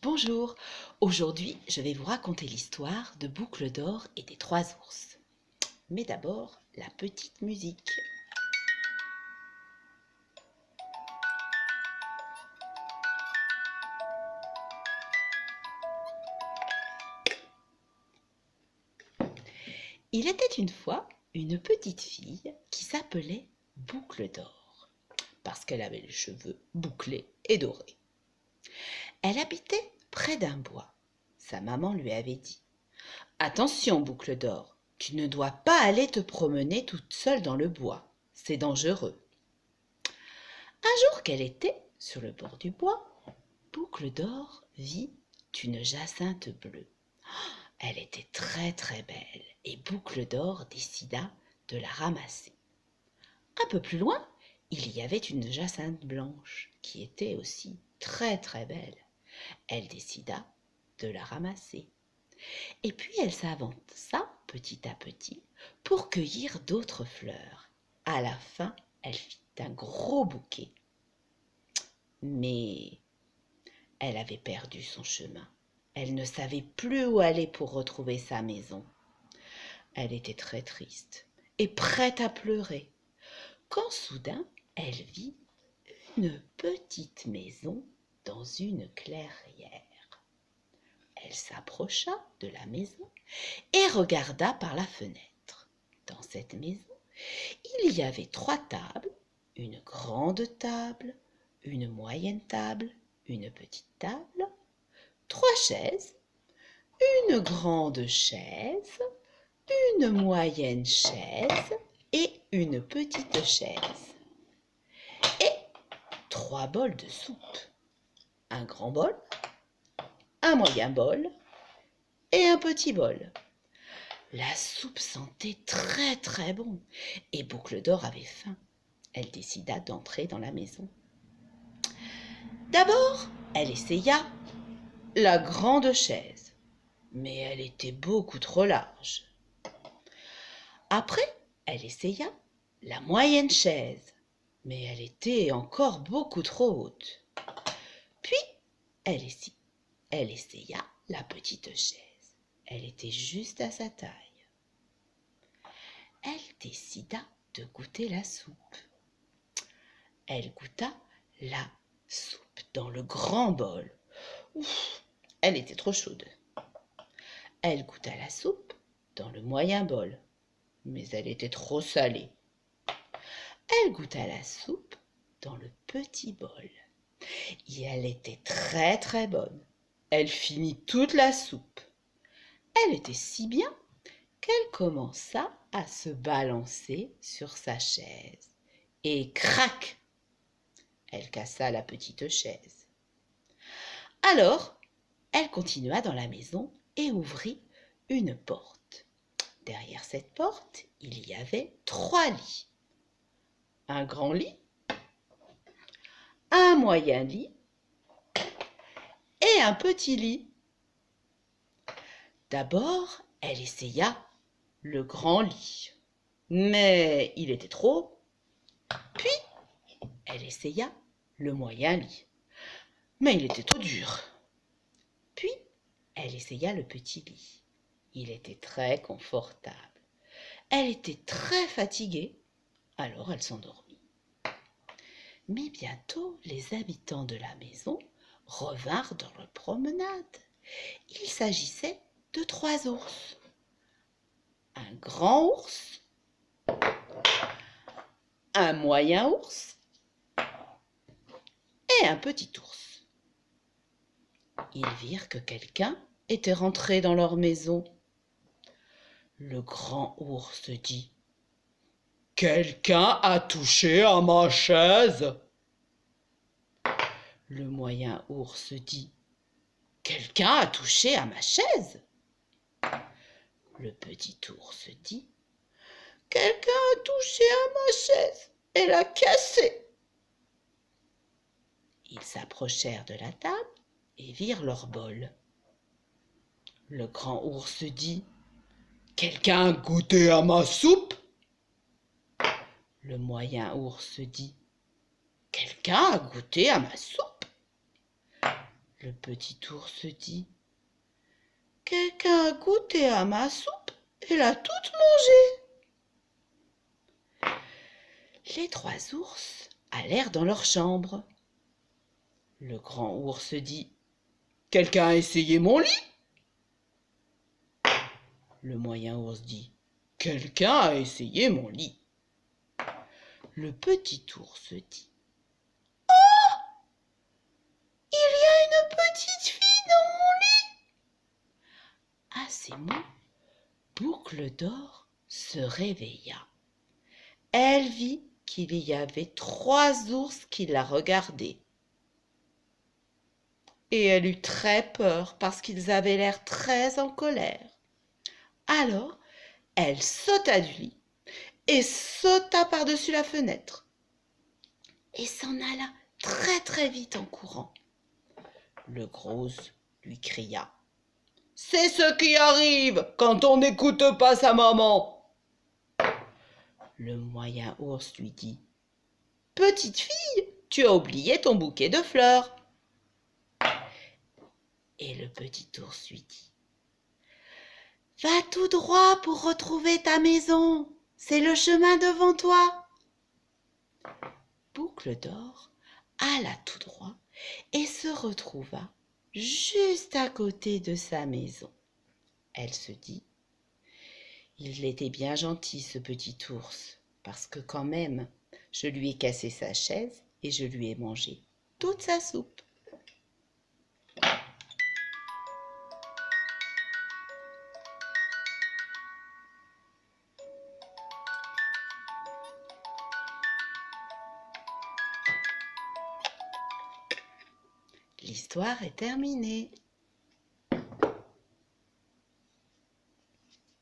Bonjour, aujourd'hui je vais vous raconter l'histoire de Boucle d'Or et des trois ours. Mais d'abord, la petite musique. Il était une fois une petite fille qui s'appelait Boucle d'Or, parce qu'elle avait les cheveux bouclés et dorés. Elle habitait près d'un bois. Sa maman lui avait dit « Attention, Boucle d'Or, tu ne dois pas aller te promener toute seule dans le bois, c'est dangereux. » Un jour qu'elle était sur le bord du bois, Boucle d'Or vit une jacinthe bleue. Elle était très très belle et Boucle d'Or décida de la ramasser. Un peu plus loin, il y avait une jacinthe blanche qui était aussi très très belle. Elle décida de la ramasser. Et puis elle s'avança petit à petit pour cueillir d'autres fleurs. À la fin, elle fit un gros bouquet. Mais elle avait perdu son chemin. Elle ne savait plus où aller pour retrouver sa maison. Elle était très triste et prête à pleurer, quand soudain elle vit une petite maison dans une clairière. Elle s'approcha de la maison et regarda par la fenêtre. Dans cette maison, il y avait 3 tables, une grande table, une moyenne table, une petite table, 3 chaises, une grande chaise, une moyenne chaise et une petite chaise. Et 3 bols de soupe, un grand bol, un moyen bol et un petit bol. La soupe sentait très très bon et Boucle d'Or avait faim. Elle décida d'entrer dans la maison. D'abord, elle essaya la grande chaise, mais elle était beaucoup trop large. Après, elle essaya la moyenne chaise, mais elle était encore beaucoup trop haute. Puis, elle essaya la petite chaise. Elle était juste à sa taille. Elle décida de goûter la soupe. Elle goûta la soupe dans le grand bol. Ouf, elle était trop chaude. Elle goûta la soupe dans le moyen bol, mais elle était trop salée. Elle goûta la soupe dans le petit bol. Et elle était très très bonne. Elle finit toute la soupe. Elle était si bien qu'elle commença à se balancer sur sa chaise. Et crac! Elle cassa la petite chaise. Alors, elle continua dans la maison et ouvrit une porte. Derrière cette porte, il y avait 3 lits. Un grand lit, un moyen lit et un petit lit. D'abord, elle essaya le grand lit, mais il était trop haut. Puis, elle essaya le moyen lit, mais il était trop dur. Puis, elle essaya le petit lit. Il était très confortable. Elle était très fatiguée, alors elle s'endormit. Mais bientôt, les habitants de la maison revinrent dans leur promenade. Il s'agissait de 3 ours. Un grand ours, un moyen ours et un petit ours. Ils virent que quelqu'un était rentré dans leur maison. Le grand ours dit « Quelqu'un a touché à ma chaise !» Le moyen ours dit « Quelqu'un a touché à ma chaise !» Le petit ours dit « Quelqu'un a touché à ma chaise et l'a cassée !» Ils s'approchèrent de la table et virent leur bol. Le grand ours dit « Quelqu'un a goûté à ma soupe ?» Le moyen ours dit « Quelqu'un a goûté à ma soupe ?» Le petit ours dit: quelqu'un a goûté à ma soupe et l'a toute mangée. Les 3 ours allèrent dans leur chambre. Le grand ours dit: quelqu'un a essayé mon lit? Le moyen ours dit: quelqu'un a essayé mon lit. Le petit ours dit: il y a une petite fille dans mon lit. À ces mots, Boucle d'Or se réveilla. Elle vit qu'il y avait 3 ours qui la regardaient. Et elle eut très peur parce qu'ils avaient l'air très en colère. Alors, elle sauta du lit et sauta par-dessus la fenêtre et s'en alla très très vite en courant. Le gros lui cria: c'est ce qui arrive quand on n'écoute pas sa maman. Le moyen ours lui dit: petite fille, tu as oublié ton bouquet de fleurs. Et le petit ours lui dit: va tout droit pour retrouver ta maison, c'est le chemin devant toi. Boucle d'Or alla tout droit et se retrouva juste à côté de sa maison. Elle se dit: il était bien gentil ce petit ours, parce que quand même, je lui ai cassé sa chaise et je lui ai mangé toute sa soupe. L'histoire est terminée.